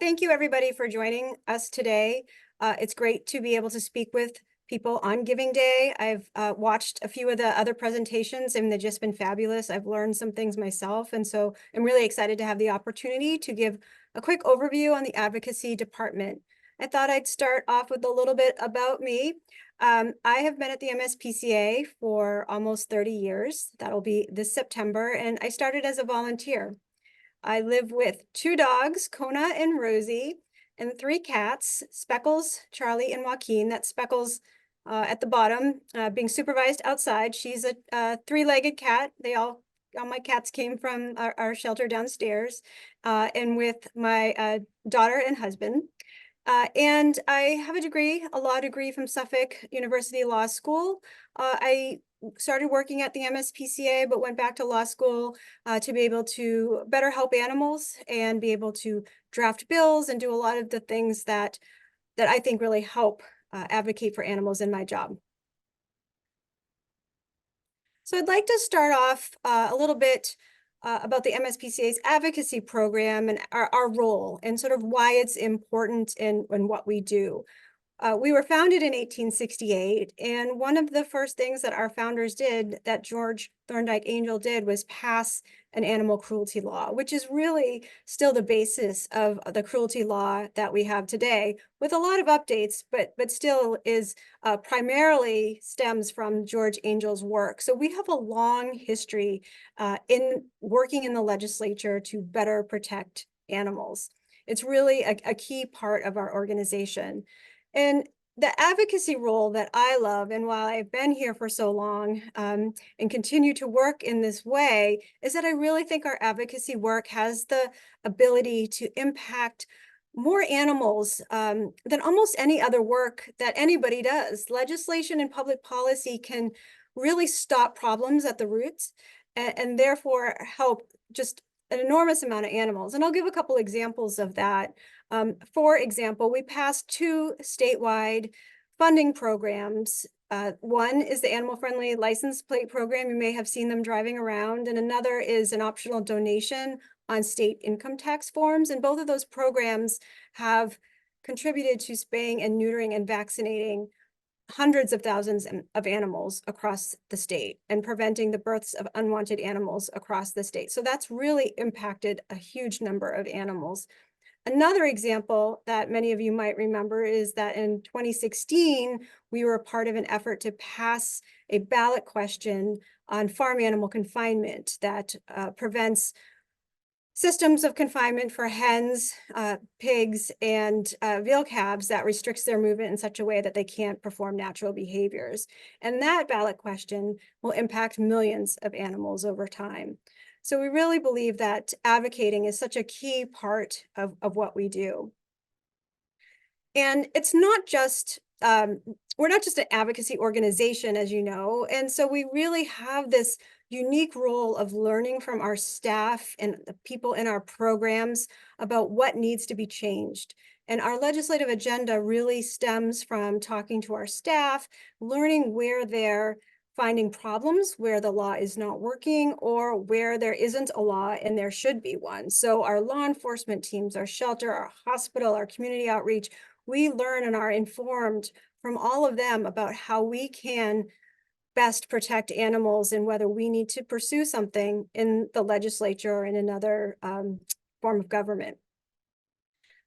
Thank you, everybody, for joining us today. It's great to be able to speak with people on Giving Day. I've watched a few of the other presentations, and they've just been fabulous. I've learned some things myself, and so I'm really excited to have the opportunity to give a quick overview on the Advocacy Department. I thought I'd start off with a little bit about me. I have been at the MSPCA for almost 30 years. That'll be this September, and I started as a volunteer. I live with 2 dogs, Kona and Rosie, and 3 cats, Speckles, Charlie, and Joaquin. That's Speckles at the bottom, being supervised outside. She's a 3-legged cat. All my cats came from our shelter downstairs, and with my daughter and husband. And I have a law degree from Suffolk University Law School. I started working at the MSPCA, but went back to law school to be able to better help animals and be able to draft bills and do a lot of the things that I think really help advocate for animals in my job. So I'd like to start off a little bit about the MSPCA's advocacy program and our role and sort of why it's important in what we do. We were founded in 1868, and one of the first things that our founders did, that George Thorndike Angell did, was pass an animal cruelty law, which is really still the basis of the cruelty law that we have today, with a lot of updates, but still is primarily stems from George Angell's work. So we have a long history in working in the legislature to better protect animals. It's really a key part of our organization. And the advocacy role that I love, and while I've been here for so long and continue to work in this way, is that I really think our advocacy work has the ability to impact more animals than almost any other work that anybody does. Legislation and public policy can really stop problems at the roots and therefore help just an enormous amount of animals. And I'll give a couple examples of that. For example, we passed 2 statewide funding programs. One is the animal-friendly license plate program. You may have seen them driving around, and another is an optional donation on state income tax forms. And both of those programs have contributed to spaying and neutering and vaccinating hundreds of thousands of animals across the state and preventing the births of unwanted animals across the state. So that's really impacted a huge number of animals. Another example that many of you might remember is that in 2016, we were a part of an effort to pass a ballot question on farm animal confinement that prevents systems of confinement for hens, pigs, and veal calves that restricts their movement in such a way that they can't perform natural behaviors. And that ballot question will impact millions of animals over time. So we really believe that advocating is such a key part of what we do. And it's not just, we're not just an advocacy organization, as you know, and so we really have this unique role of learning from our staff and the people in our programs about what needs to be changed. And our legislative agenda really stems from talking to our staff, learning where they're finding problems, where the law is not working, or where there isn't a law and there should be one. So our law enforcement teams, our shelter, our hospital, our community outreach, we learn and are informed from all of them about how we can best protect animals and whether we need to pursue something in the legislature or in another form of government.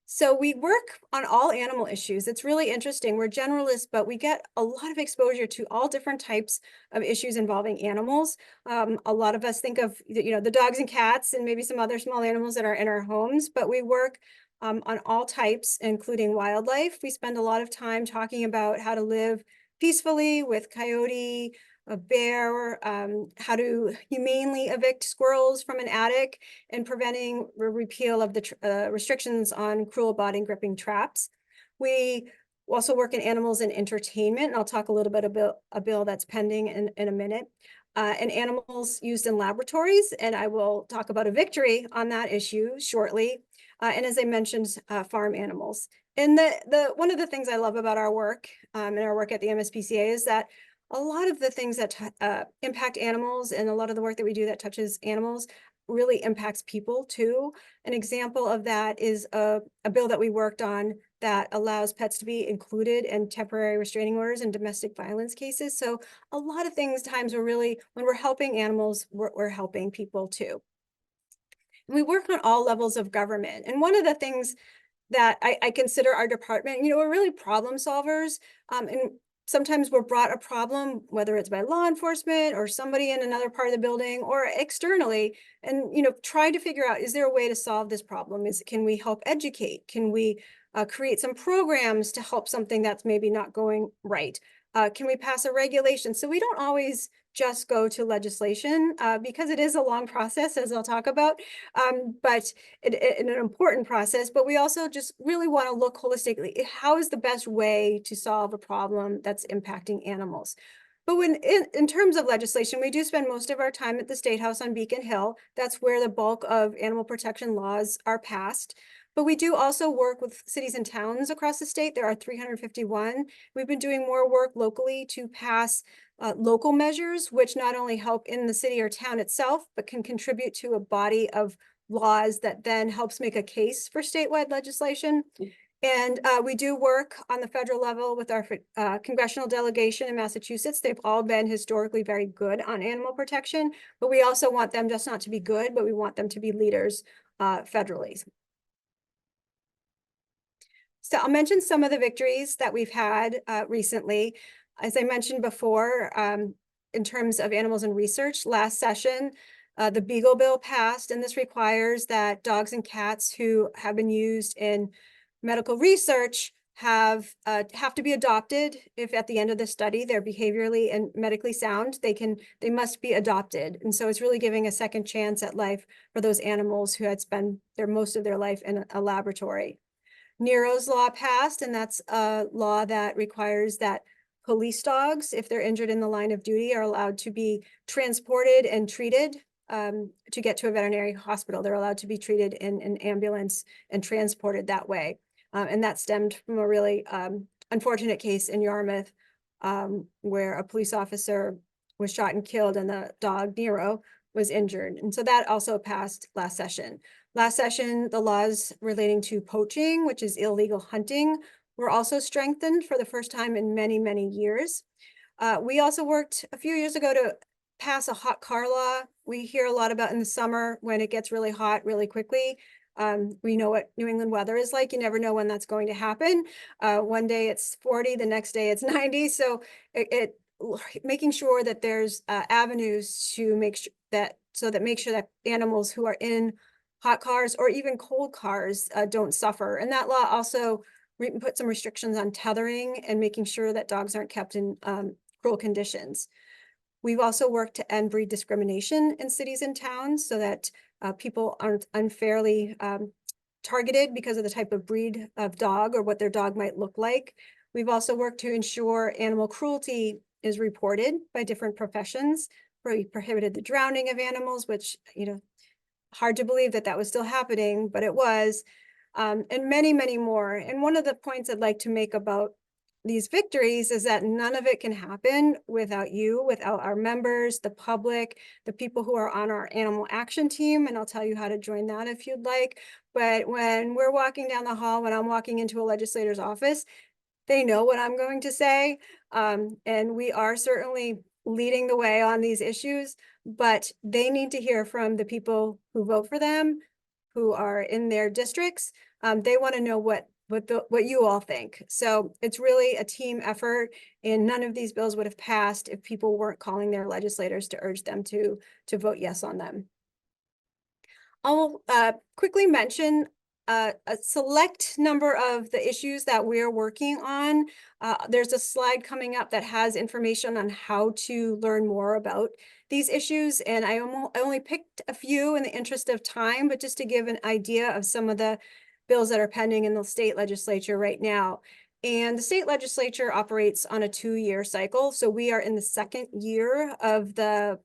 So we work on all animal issues. It's really interesting. We're generalists, but we get a lot of exposure to all different types of issues involving animals. A lot of us think of, the dogs and cats and maybe some other small animals that are in our homes, but we work on all types, including wildlife. We spend a lot of time talking about how to live peacefully with coyote, a bear, how to humanely evict squirrels from an attic, and preventing repeal of the restrictions on cruel body gripping traps. We also work in animals and entertainment, and I'll talk a little bit about a bill that's pending in a minute, and animals used in laboratories, and I will talk about a victory on that issue shortly. And as I mentioned, farm animals. And one of the things I love about our work and our work at the MSPCA is that a lot of the things that impact animals and a lot of the work that we do that touches animals really impacts people too. An example of that is a bill that we worked on that allows pets to be included in temporary restraining orders in domestic violence cases. So a lot of things, times we're really, when we're helping animals, we're helping people too. We work on all levels of government. And one of the things that I consider our department, we're really problem solvers. And sometimes we're brought a problem, whether it's by law enforcement or somebody in another part of the building or externally, and, try to figure out, is there a way to solve this problem? Can we help educate? Can we create some programs to help something that's maybe not going right? Can we pass a regulation? So we don't always just go to legislation because it is a long process, as I'll talk about, but an important process. But we also just really want to look holistically. How is the best way to solve a problem that's impacting animals? But when in terms of legislation, we do spend most of our time at the State House on Beacon Hill. That's where the bulk of animal protection laws are passed. But we do also work with cities and towns across the state. There are 351. We've been doing more work locally to pass local measures, which not only help in the city or town itself, but can contribute to a body of laws that then helps make a case for statewide legislation. And we do work on the federal level with our congressional delegation in Massachusetts. They've all been historically very good on animal protection, but we also want them just not to be good, but we want them to be leaders federally. So I'll mention some of the victories that we've had recently. As I mentioned before, in terms of animals and research, last session, the Beagle Bill passed, and this requires that dogs and cats who have been used in medical research have to be adopted. If at the end of the study they're behaviorally and medically sound, they must be adopted. And so it's really giving a second chance at life for those animals who had spent most of their life in a laboratory. Nero's law passed, and that's a law that requires that police dogs, if they're injured in the line of duty, are allowed to be transported and treated to get to a veterinary hospital. They're allowed to be treated in an ambulance and transported that way. And that stemmed from a really unfortunate case in Yarmouth where a police officer was shot and killed and the dog, Nero, was injured. And so that also passed last session. Last session, the laws relating to poaching, which is illegal hunting, were also strengthened for the first time in many, many years. We also worked a few years ago to pass a hot car law. We hear a lot about in the summer when it gets really hot really quickly. We know what New England weather is like. You never know when that's going to happen. One day it's 40, the next day it's 90. So making sure that there's avenues to make sure that animals who are in hot cars or even cold cars don't suffer. And that law also put some restrictions on tethering and making sure that dogs aren't kept in cruel conditions. We've also worked to end breed discrimination in cities and towns so that people aren't unfairly targeted because of the type of breed of dog or what their dog might look like. We've also worked to ensure animal cruelty is reported by different professions. We prohibited the drowning of animals, which, hard to believe that was still happening, but it was, and many, many more. And one of the points I'd like to make about these victories is that none of it can happen without you, without our members, the public, the people who are on our animal action team. And I'll tell you how to join that if you'd like. But when we're walking down the hall, when I'm walking into a legislator's office, they know what I'm going to say. And we are certainly leading the way on these issues, but they need to hear from the people who vote for them, who are in their districts. They want to know what you all think. So it's really a team effort, and none of these bills would have passed if people weren't calling their legislators to urge them to vote yes on them. I'll quickly mention a select number of the issues that we're working on. There's a slide coming up that has information on how to learn more about these issues. And I only picked a few in the interest of time, but just to give an idea of some of the bills that are pending in the state legislature right now. And the state legislature operates on a 2-year cycle. So we are in the second year of the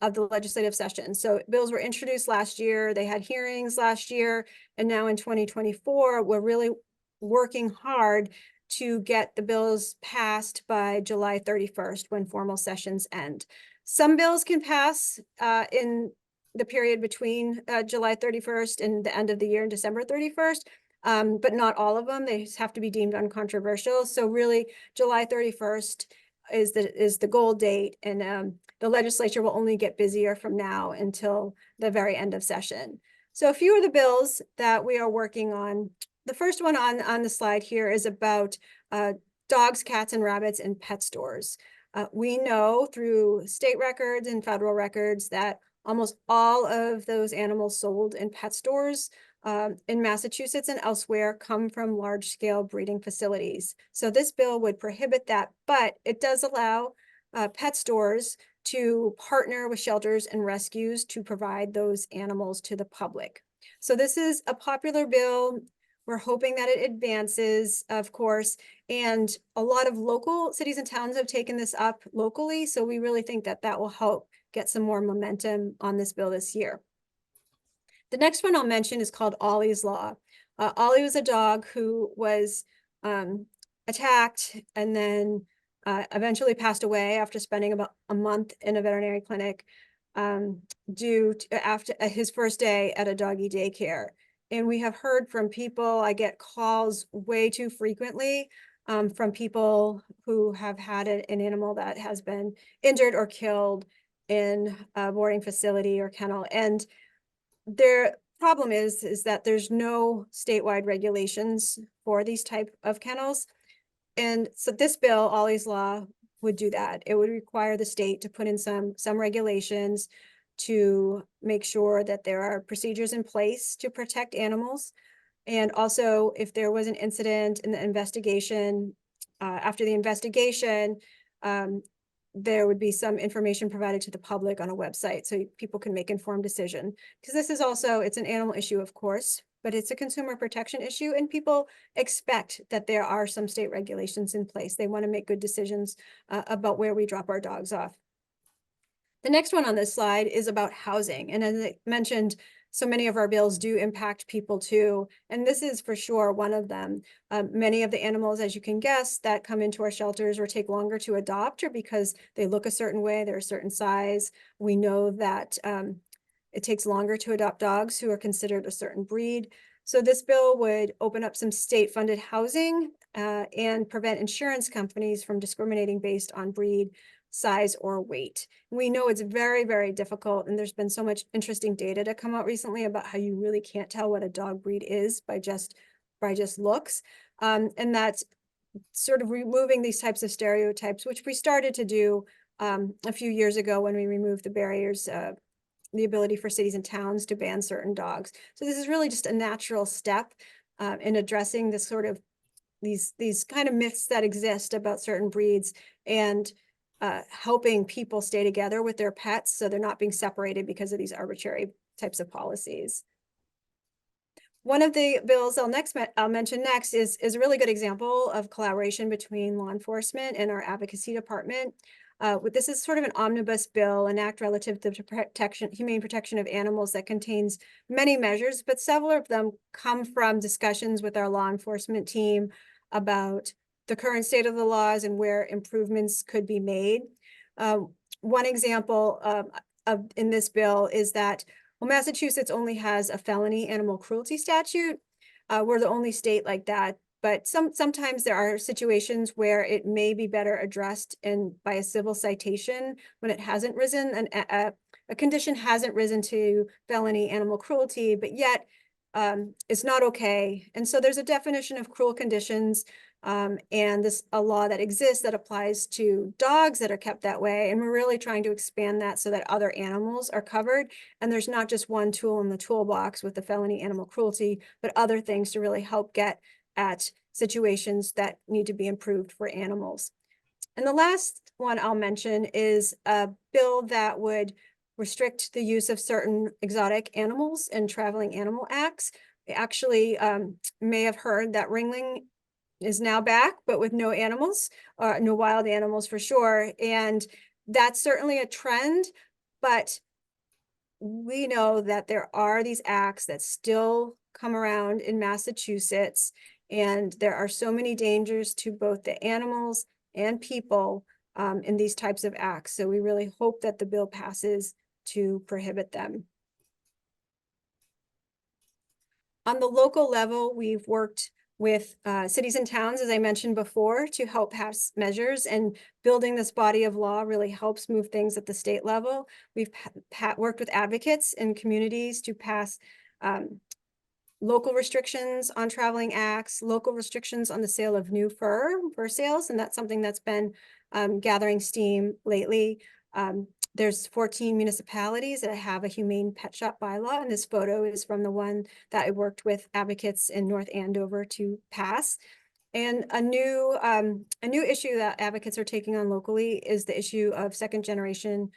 legislative session. So bills were introduced last year, they had hearings last year, and now in 2024, we're really working hard to get the bills passed by July 31st when formal sessions end. Some bills can pass in the period between July 31st and the end of the year and December 31st, but not all of them. They have to be deemed uncontroversial. So really, July 31st is the goal date, and the legislature will only get busier from now until the very end of session. So a few of the bills that we are working on. The first one on the slide here is about dogs, cats, and rabbits in pet stores. We know through state records and federal records that almost all of those animals sold in pet stores in Massachusetts and elsewhere come from large-scale breeding facilities. So this bill would prohibit that, but it does allow pet stores to partner with shelters and rescues to provide those animals to the public. So this is a popular bill. We're hoping that it advances, of course, and a lot of local cities and towns have taken this up locally. So we really think that that will help get some more momentum on this bill this year. The next one I'll mention is called Ollie's Law. Ollie was a dog who was attacked and then eventually passed away after spending about a month in a veterinary clinic due to after his first day at a doggy daycare. And we have heard from people, I get calls way too frequently from people who have had an animal that has been injured or killed in a boarding facility or kennel. And their problem is that there's no statewide regulations for these type of kennels. And so this bill, Ollie's Law, would do that. It would require the state to put in some regulations to make sure that there are procedures in place to protect animals. And also, if there was an incident in the investigation, after the investigation, there would be some information provided to the public on a website so people can make informed decision. Because this is also, it's an animal issue, of course, but it's a consumer protection issue, and people expect that there are some state regulations in place. They want to make good decisions about where we drop our dogs off. The next one on this slide is about housing. And as I mentioned, so many of our bills do impact people too. And this is for sure one of them. Many of the animals, as you can guess, that come into our shelters or take longer to adopt are because they look a certain way, they're a certain size. We know that it takes longer to adopt dogs who are considered a certain breed. So this bill would open up some state-funded housing and prevent insurance companies from discriminating based on breed, size, or weight. We know it's very, very difficult, and there's been so much interesting data to come out recently about how you really can't tell what a dog breed is by just looks. And that's sort of removing these types of stereotypes, which we started to do a few years ago when we removed the barriers, the ability for cities and towns to ban certain dogs. So this is really just a natural step in addressing this sort of these kind of myths that exist about certain breeds, and helping people stay together with their pets so they're not being separated because of these arbitrary types of policies. One of the bills I'll mention next is a really good example of collaboration between law enforcement and our advocacy department. This is sort of an omnibus bill, an act relative to humane protection of animals that contains many measures, but several of them come from discussions with our law enforcement team about the current state of the laws and where improvements could be made. One example in this bill is that, well, Massachusetts only has a felony animal cruelty statute. We're the only state like that. But sometimes there are situations where it may be better addressed by a civil citation when it hasn't risen, and a condition hasn't risen to felony animal cruelty, but yet it's not okay. And so there's a definition of cruel conditions, and a law that exists that applies to dogs that are kept that way. And we're really trying to expand that so that other animals are covered. And there's not just one tool in the toolbox with the felony animal cruelty, but other things to really help get at situations that need to be improved for animals. And the last one I'll mention is a bill that would restrict the use of certain exotic animals in traveling animal acts. You actually may have heard that Ringling is now back, but with no animals, no wild animals for sure. And that's certainly a trend, but we know that there are these acts that still come around in Massachusetts, and there are so many dangers to both the animals and people in these types of acts. So we really hope that the bill passes to prohibit them. On the local level, we've worked with cities and towns, as I mentioned before, to help pass measures, and building this body of law really helps move things at the state level. We've worked with advocates in communities to pass local restrictions on traveling acts, local restrictions on the sale of new fur sales, and that's something that's been gathering steam lately. There's 14 municipalities that have a humane pet shop bylaw, and this photo is from the one that I worked with advocates in North Andover to pass. And a new issue that advocates are taking on locally is the issue of second generation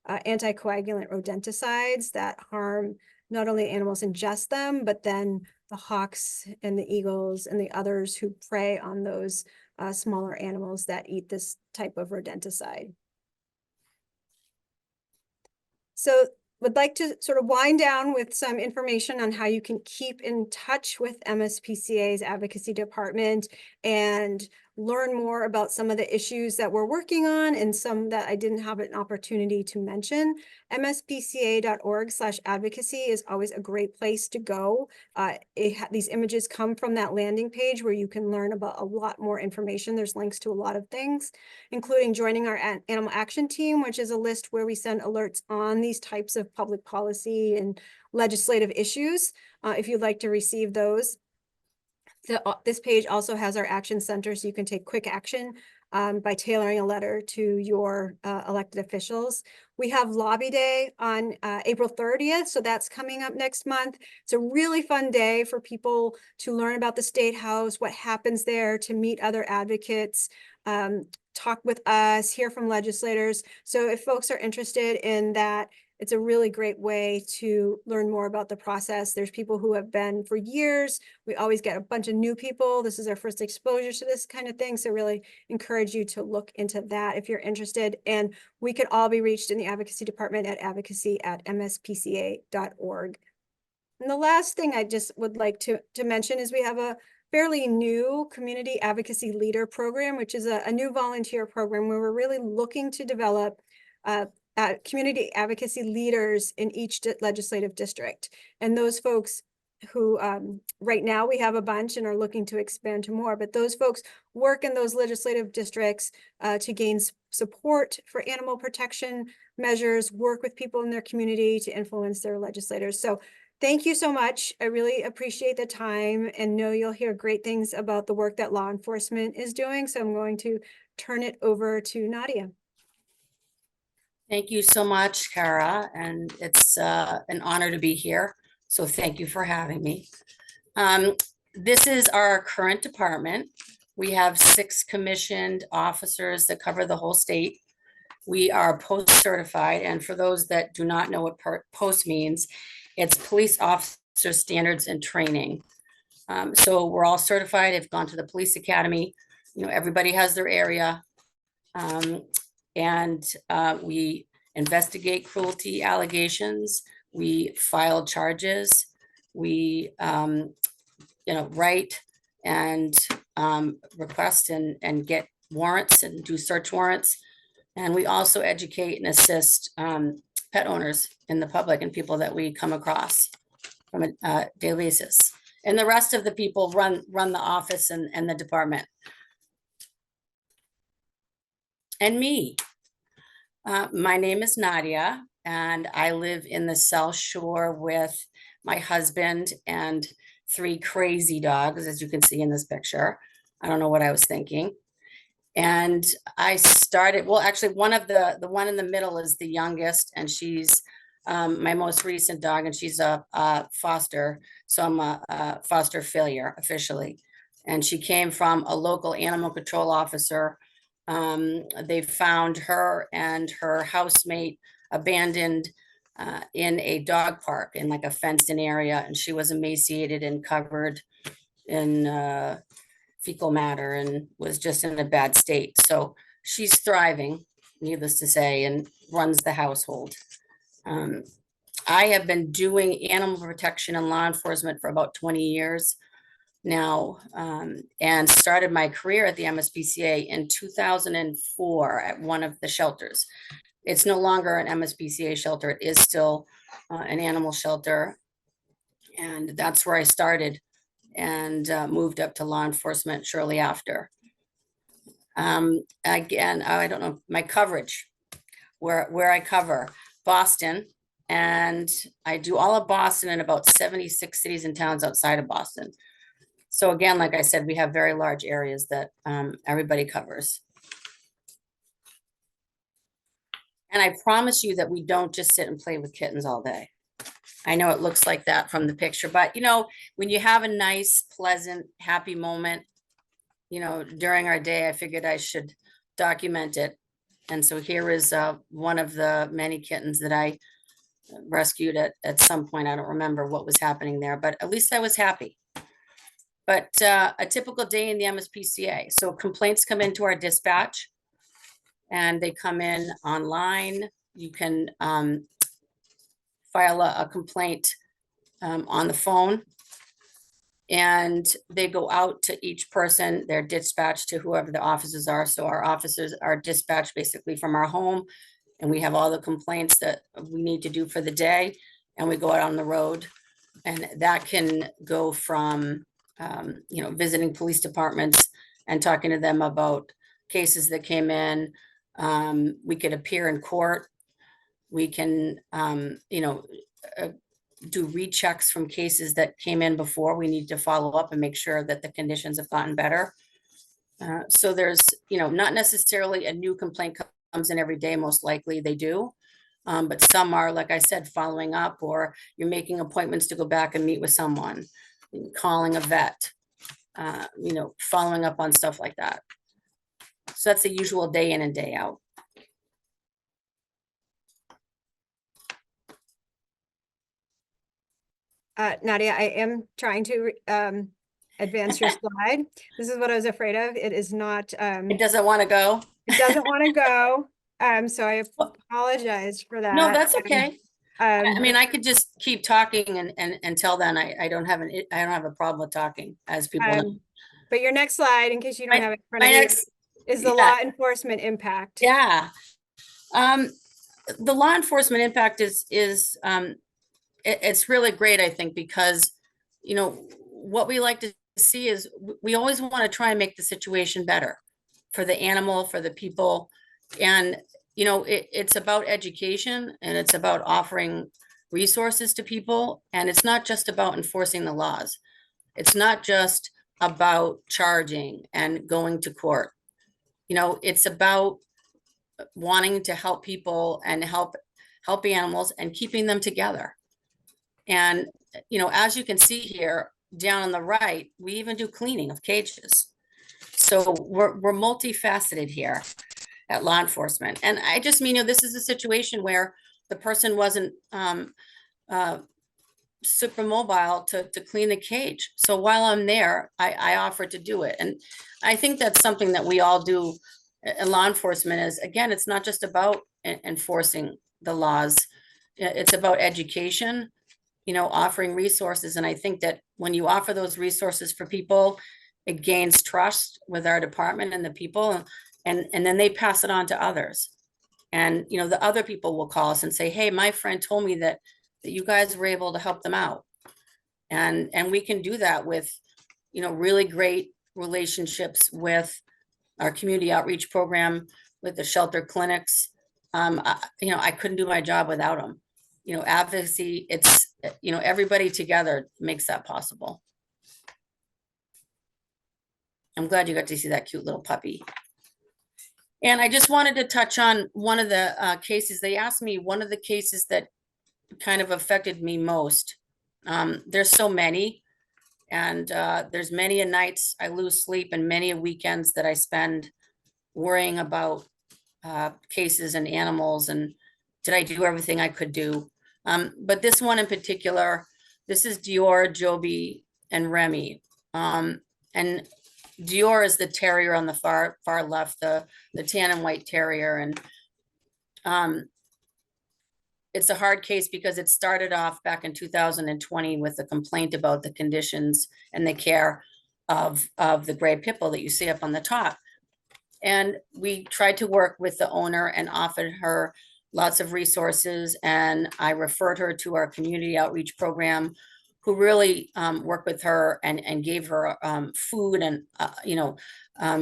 anticoagulant rodenticides that harm not only animals ingest them, but then the hawks and the eagles and the others who prey on those smaller animals that eat this type of rodenticide. So would like to sort of wind down with some information on how you can keep in touch with MSPCA's advocacy department and learn more about some of the issues that we're working on and some that I didn't have an opportunity to mention. MSPCA.org/advocacy is always a great place to go. These images come from that landing page where you can learn about a lot more information. There's links to a lot of things, including joining our animal action team, which is a list where we send alerts on these types of public policy and legislative issues, if you'd like to receive those. This page also has our action center, so you can take quick action by tailoring a letter to your elected officials. We have Lobby Day on April 30th, so that's coming up next month. It's a really fun day for people to learn about the State House, what happens there, to meet other advocates, talk with us, hear from legislators. So if folks are interested in that, it's a really great way to learn more about the process. There's people who have been for years. We always get a bunch of new people. This is our first exposure to this kind of thing. So really encourage you to look into that if you're interested. And we could all be reached in the advocacy department at advocacy@mspca.org. And the last thing I just would like to mention is we have a fairly new community advocacy leader program, which is a new volunteer program where we're really looking to develop community advocacy leaders in each legislative district. And those folks who right now we have a bunch and are looking to expand to more, but those folks work in those legislative districts to gain support for animal protection measures, work with people in their community to influence their legislators. So thank you so much. I really appreciate the time and know you'll hear great things about the work that law enforcement is doing. So I'm going to turn it over to Nadya. Thank you so much, Kara, and it's an honor to be here. So thank you for having me. This is our current department. We have 6 commissioned officers that cover the whole state. We are post certified, and for those that do not know what post means, it's police officer standards and training. So we're all certified, have gone to the police academy. You know, everybody has their area. We investigate cruelty allegations, we file charges, we write and request and get warrants and do search warrants. And we also educate and assist pet owners in the public and people that we come across from a daily basis. And the rest of the people run the office and the department. And me. My name is Nadya, and I live in the South Shore with my husband and 3 crazy dogs, as you can see in this picture. I don't know what I was thinking. And I started, well, actually one of the one in the middle is the youngest, and she's my most recent dog, and she's a foster. So I'm a foster failure officially. And she came from a local animal control officer. They found her and her housemate abandoned in a dog park in like a fenced in area, and she was emaciated and covered in fecal matter and was just in a bad state. So she's thriving, needless to say, and runs the household. I have been doing animal protection and law enforcement for about 20 years now, and started my career at the MSPCA in 2004 at one of the shelters. It's no longer an MSPCA shelter. It is still an animal shelter. And that's where I started and moved up to law enforcement shortly after. Again, I don't know, my coverage, where I cover Boston, and I do all of Boston and about 76 cities and towns outside of Boston. So again, like I said, we have very large areas that everybody covers. And I promise you that we don't just sit and play with kittens all day. I know it looks like that from the picture, but you know, when you have a nice, pleasant, happy moment, you know, during our day, I figured I should document it. And so here is one of the many kittens that I rescued at some point. I don't remember what was happening there, but at least I was happy. But a typical day in the MSPCA. So complaints come into our dispatch and they come in online. You can file a complaint on the phone, and they go out to each person. They're dispatched to whoever the officers are. So our officers are dispatched basically from our home, and we have all the complaints that we need to do for the day, and we go out on the road. And that can go from you know, visiting police departments and talking to them about cases that came in. We could appear in court. We can you know, do rechecks from cases that came in before. We need to follow up and make sure that the conditions have gotten better. So there's, you know, not necessarily a new complaint comes in every day. Most likely they do. But some are, like I said, following up, or you're making appointments to go back and meet with someone, calling a vet, you know, following up on stuff like that. So that's the usual day in and day out. Nadya, I am trying to advance your slide. This is what I was afraid of. It is not, It doesn't want to go. it doesn't want to go. So I apologize for that. No, that's okay. I Um, mean, I could just keep talking and until then, I don't have a problem with talking, as people know. but your next slide, in case you don't My- have it in front my of you, next- is the yeah. law enforcement impact. Yeah. The law enforcement impact is it's really great, I think, because, you know, what we like to see is we always want to try and make the situation better for the animal, for the people. And, you know, it's about education, and it's about offering resources to people. And it's not just about enforcing the laws. It's not just about charging and going to court. You know, it's about wanting to help people and help animals and keeping them together. And, you know, as you can see here down on the right, we even do cleaning of cages. So we're multifaceted here at law enforcement. And I just mean, you know, this is a situation where the person wasn't super mobile to clean the cage. So while I'm there, I offer to do it. And I think that's something that we all do in law enforcement. Is, again, it's not just about enforcing the laws. It's about education, you know, offering resources. And I think that when you offer those resources for people, it gains trust with our department and the people, and then they pass it on to others. And, you know, the other people will call us and say, hey, my friend told me that you guys were able to help them out. And we can do that with, you know, really great relationships with our community outreach program, with the shelter clinics. You know, I couldn't do my job without them. You know, advocacy, it's, you know, everybody together makes that possible. I'm glad you got to see that cute little puppy. And I just wanted to touch on one of the cases. They asked me one of the cases that kind of affected me most. There's so many, and there's many a nights I lose sleep, and many a weekends that I spend worrying about cases and animals, and did I do everything I could do? But this one in particular, this is Dior, Joby, and Remy. And Dior is the terrier on the far left, the tan and white terrier. And it's a hard case because it started off back in 2020 with a complaint about the conditions and the care of the gray pit bull that you see up on the top. And we tried to work with the owner and offered her lots of resources. And I referred her to our community outreach program, who really worked with her and gave her food and,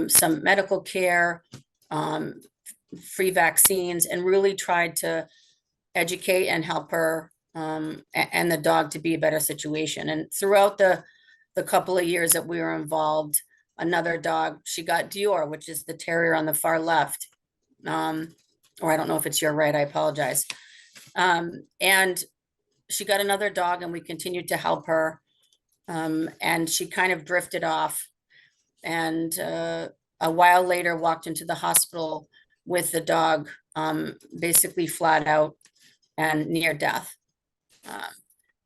some medical care, free vaccines, and really tried to educate and help her and the dog to be a better situation. And throughout the couple of years that we were involved, another dog, she got Dior, which is the terrier on the far left. Or I don't know if it's your right, I apologize. And she got another dog, and we continued to help her. And she kind of drifted off, and a while later walked into the hospital with the dog, basically flat out and near death.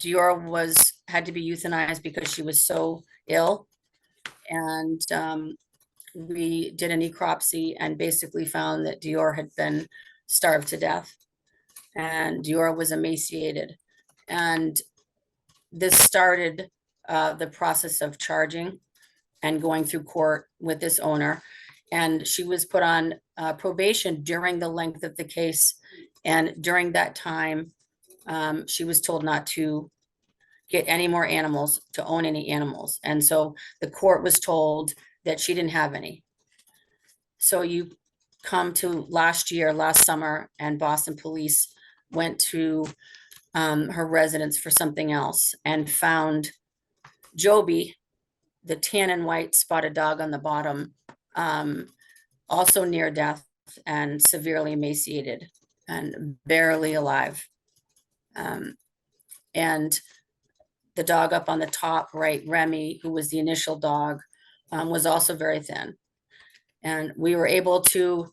Dior had to be euthanized because she was so ill. And we did a necropsy and basically found that Dior had been starved to death, and Dior was emaciated. And this started the process of charging and going through court with this owner. And she was put on probation during the length of the case. And during that time, she was told not to get any more animals, to own any animals. And so the court was told that she didn't have any. So you come to last summer, and Boston police went to her residence for something else and found Joby, the tan and white spotted dog on the bottom, also near death and severely emaciated and barely alive. And the dog up on the top right, Remy, who was the initial dog, was also very thin. And we were able to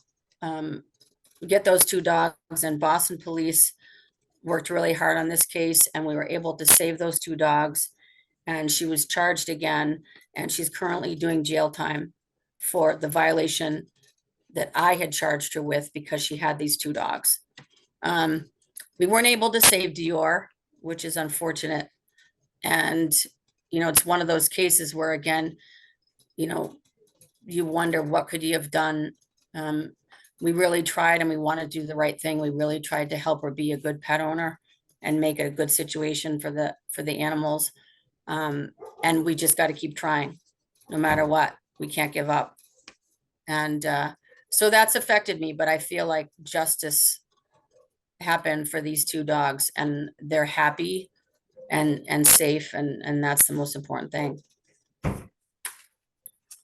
get those two dogs, and Boston police worked really hard on this case, and we were able to save those two dogs. And she was charged again, and she's currently doing jail time for the violation that I had charged her with because she had these two dogs. We weren't able to save Dior, which is unfortunate. And, it's one of those cases where, again, you wonder, what could you have done? We really tried, and we want to do the right thing. We really tried to help her be a good pet owner and make it a good situation for the animals. And we just got to keep trying, no matter what. We can't give up. And so that's affected me, but I feel like justice happened for these two dogs, and they're happy and safe, and that's the most important thing.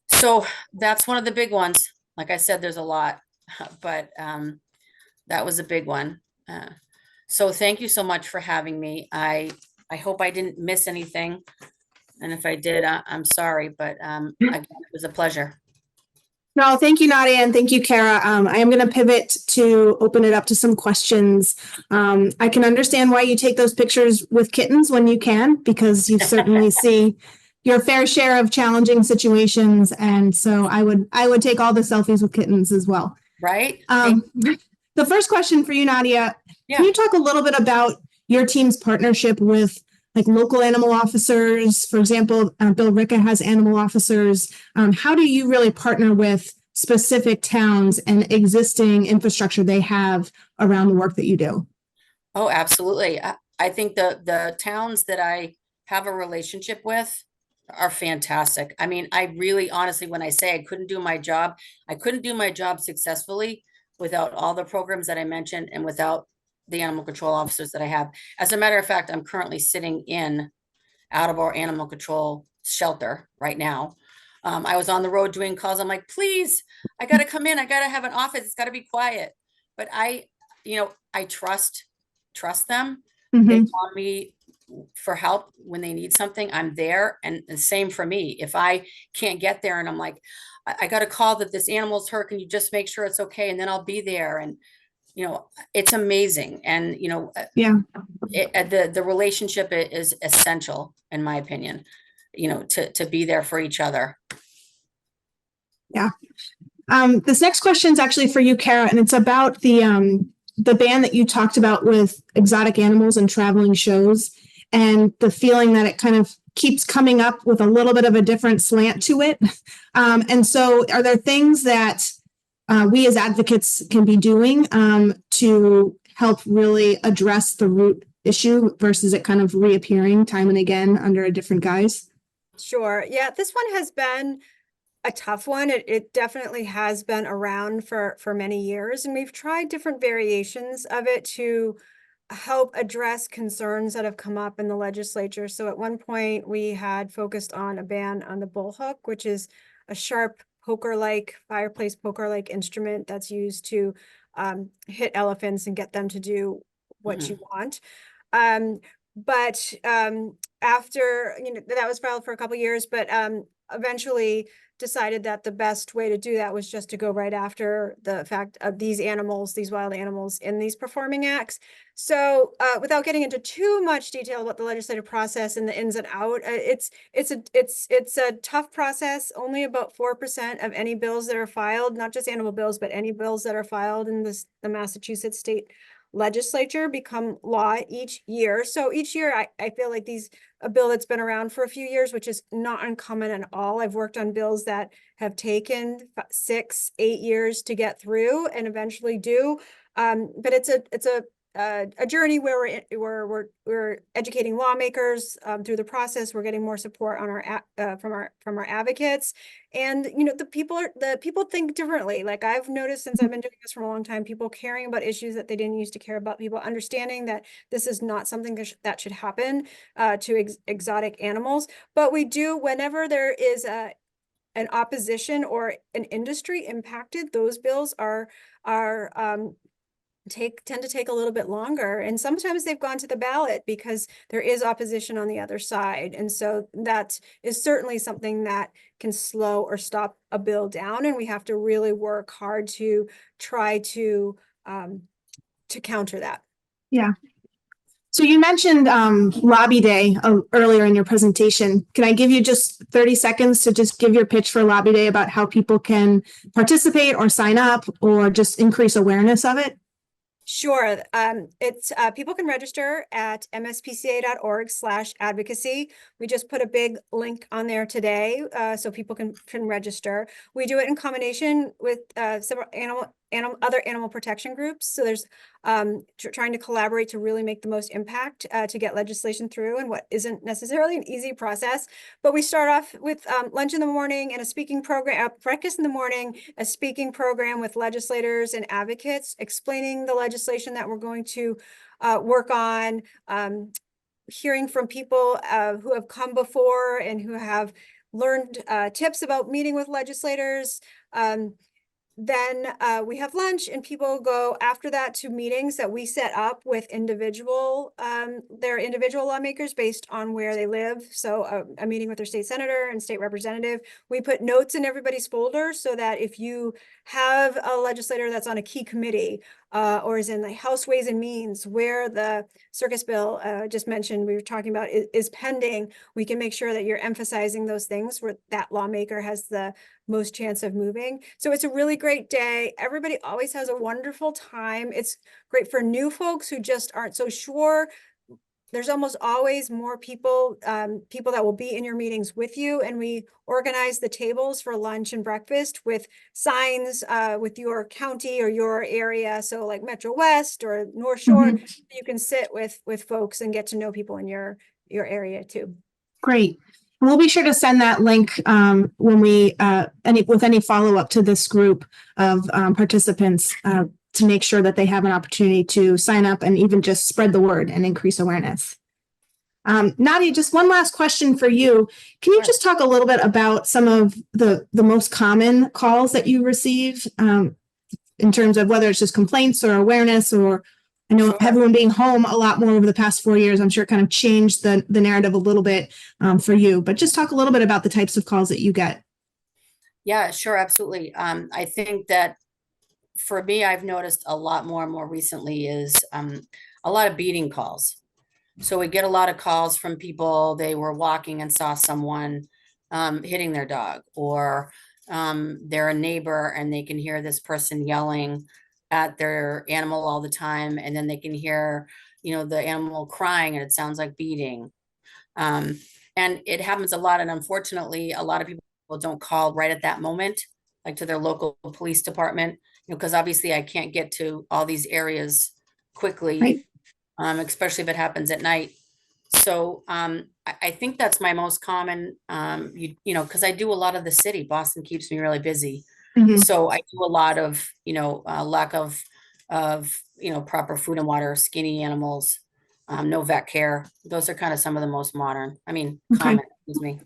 So that's one of the big ones. Like I said, there's a lot, but that was a big one. So thank you so much for having me. I hope I didn't miss anything. And if I did, I'm sorry, but again, it was a pleasure. No, thank you, Nadya, and thank you, Kara. I am going to pivot to open it up to some questions. I can understand why you take those pictures with kittens when you can, because you certainly see your fair share of challenging situations, and so I would take all the selfies with kittens as well. Right. The first question for you, Nadya, can you talk a little bit about your team's partnership with local animal officers? For example, Bill Ricca has animal officers. How do you really partner with specific towns and existing infrastructure they have around the work that you do? Oh, absolutely. I think the towns that I have a relationship with are fantastic. I mean, I really, honestly, when I say I couldn't do my job successfully without all the programs that I mentioned and without the animal control officers that I have. As a matter of fact, I'm currently sitting out of our animal control shelter right now. I was on the road doing calls. I'm like, please, I got to come in. I got to have an office. It's got to be quiet. But I trust them. Mm-hmm. They call me for help when they need something. I'm there. And the same for me. If I can't get there and I'm like, I got a call that this animal's hurt, can you just make sure it's okay? And then I'll be there. And it's amazing. And, the relationship is essential, in my opinion, to be there for each other. Yeah. This next question is actually for you, Kara, and it's about the ban that you talked about with exotic animals and traveling shows, and the feeling that it kind of keeps coming up with a little bit of a different slant to it. And so are there things that we as advocates can be doing to help really address the root issue versus it kind of reappearing time and again under a different guise? Sure. Yeah, this one has been a tough one. It definitely has been around for many years, and we've tried different variations of it to help address concerns that have come up in the legislature. So at one point, we had focused on a ban on the bullhook, which is a sharp poker-like, fireplace poker-like instrument that's used to hit elephants and get them to do what you want. But after, that was filed for a couple years, but eventually decided that the best way to do that was just to go right after the fact of these animals, these wild animals in these performing acts. So without getting into too much detail about the legislative process and the ins and out, it's a tough process. Only about 4% of any bills that are filed, not just animal bills, but any bills that are filed in the Massachusetts state legislature become law each year. So each year I feel like a bill that's been around for a few years, which is not uncommon at all. I've worked on bills that have taken 6, 8 years to get through and eventually do. But it's a journey where we're educating lawmakers through the process. We're getting more support on from our advocates, and the people think differently. Like I've noticed since I've been doing this for a long time, people caring about issues that they didn't used to care about. People understanding that this is not something that should happen to exotic animals. But we do, whenever there is an opposition or an industry impacted, those bills tend to take a little bit longer, and sometimes they've gone to the ballot because there is opposition on the other side, and so that is certainly something that can slow or stop a bill down, and we have to really work hard to try to counter that. Yeah. So you mentioned Lobby Day earlier in your presentation. Can I give you just 30 seconds to just give your pitch for Lobby Day about how people can participate or sign up or just increase awareness of it? Sure. It's people can register at mspca.org/advocacy. We just put a big link on there today, so people can register. We do it in combination with several other animal protection groups. So there's trying to collaborate to really make the most impact to get legislation through, and what isn't necessarily an easy process. But we start off with lunch in the morning and a speaking program, breakfast in the morning, a speaking program with legislators and advocates explaining the legislation that we're going to work on, hearing from people who have come before and who have learned tips about meeting with legislators. Then we have lunch, and people go after that to meetings that we set up with their individual lawmakers based on where they live. So a meeting with their state senator and state representative. We put notes in everybody's folder so that if you have a legislator that's on a key committee or is in the House Ways and Means where the circus bill just mentioned we were talking about is pending, we can make sure that you're emphasizing those things where that lawmaker has the most chance of moving. So it's a really great day. Everybody always has a wonderful time. It's great for new folks who just aren't so sure. There's almost always more people that will be in your meetings with you, and we organize the tables for lunch and breakfast with signs with your county or your area. So like Metro West or North Shore, you can sit with folks and get to know people in your area too. Great. We'll be sure to send that link when we any follow-up to this group of participants to make sure that they have an opportunity to sign up and even just spread the word and increase awareness. Nadya, just one last question for you. Can you just talk a little bit about some of the most common calls that you receive in terms of whether it's just complaints or awareness, or I know everyone being home a lot more over the past 4 years, I'm sure it kind of changed the narrative a little bit for you, but just talk a little bit about the types of calls that you get. Yeah, sure. Absolutely. I think that for me, I've noticed a lot more recently is a lot of beating calls. So we get a lot of calls from people, they were walking and saw someone hitting their dog, or they're a neighbor and they can hear this person yelling at their animal all the time, and then they can hear the animal crying and it sounds like beating, and it happens a lot. And unfortunately, a lot of people don't call right at that moment, like to their local police department, because obviously I can't get to all these areas quickly. Right. especially if it happens at night. So I think that's my most common, you know, because I do a lot of the city. Boston keeps me really busy. Mhm. So I do a lot of, you know, lack of, you know, proper food and water, skinny animals, no vet care. Those are kind of some of the most modern, Okay. common, excuse me.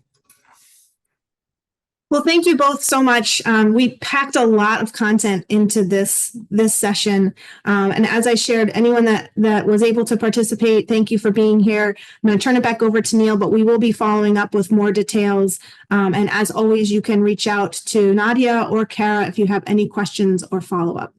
Well, thank you both so much. We packed a lot of content into this session. And as I shared, anyone that was able to participate, thank you for being here. I'm going to turn it back over to Neil, but we will be following up with more details. And as always, you can reach out to Nadya or Kara if you have any questions or follow-up.